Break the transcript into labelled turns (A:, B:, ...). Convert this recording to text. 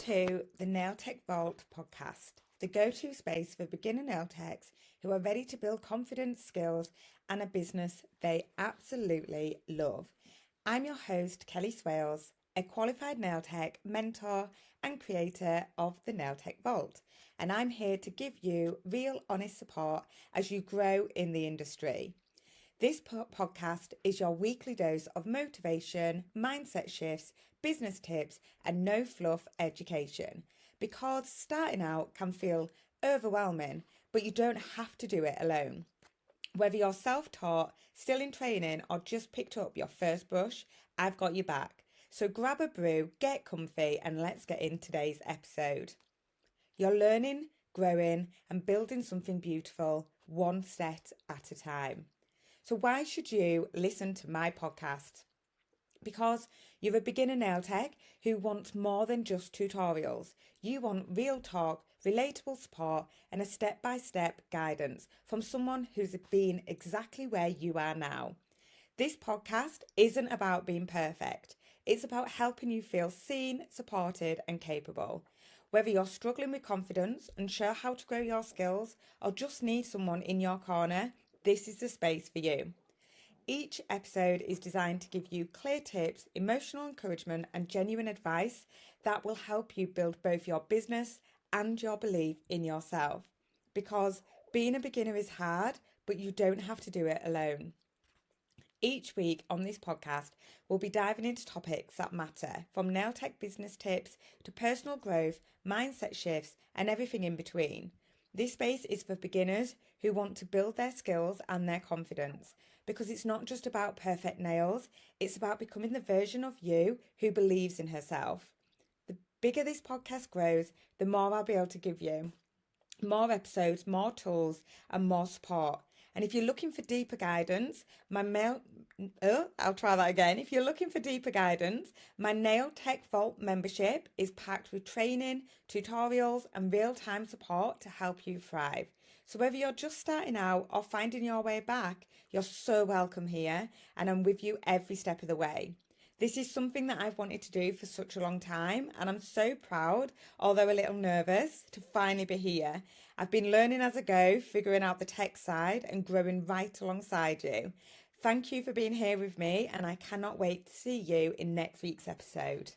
A: to the Nail Tech Vault podcast, the go-to space for beginner nail techs who are ready to build confidence, skills, and a business they absolutely love. I'm your host, Kelly Swales, a qualified nail tech, mentor, and creator of the Nail Tech Vault. And I'm here to give you real, honest support as you grow in the industry. This podcast is your weekly dose of motivation, mindset shifts, business tips, and no fluff education. Because starting out can feel overwhelming, but you don't have to do it alone. Whether you're self-taught, still in training, or just picked up your first brush, I've got your back. So grab a brew, get comfy, and let's get in today's episode. You're learning, growing, and building something beautiful, one step at a time. So why should you listen to my podcast? Because you're a beginner nail tech who wants more than just tutorials. You want real talk, relatable support, and a step-by-step guidance from someone who's been exactly where you are now. This podcast isn't about being perfect. It's about helping you feel seen, supported, and capable. Whether you're struggling with confidence, unsure how to grow your skills, or just need someone in your corner, this is the space for you. Each episode is designed to give you clear tips, emotional encouragement, and genuine advice that will help you build both your business and your belief in yourself. Because being a beginner is hard, but you don't have to do it alone. Each week on this podcast, we'll be diving into topics that matter, from nail tech business tips to personal growth, mindset shifts, and everything in between. This space is for beginners who want to build their skills and their confidence, because it's not just about perfect nails, it's about becoming the version of you who believes in herself. The bigger this podcast grows, the more I'll be able to give you. More episodes, more tools, and more support. And if you're looking for deeper guidance, If you're looking for deeper guidance, my Nail Tech Vault membership is packed with training, tutorials, and real-time support to help you thrive. So whether you're just starting out or finding your way back, you're so welcome here, and I'm with you every step of the way. This is something that I've wanted to do for such a long time, and I'm so proud, although a little nervous, to finally be here. I've been learning as I go, figuring out the tech side and growing right alongside you. Thank you for being here with me, and I cannot wait to see you in next week's episode.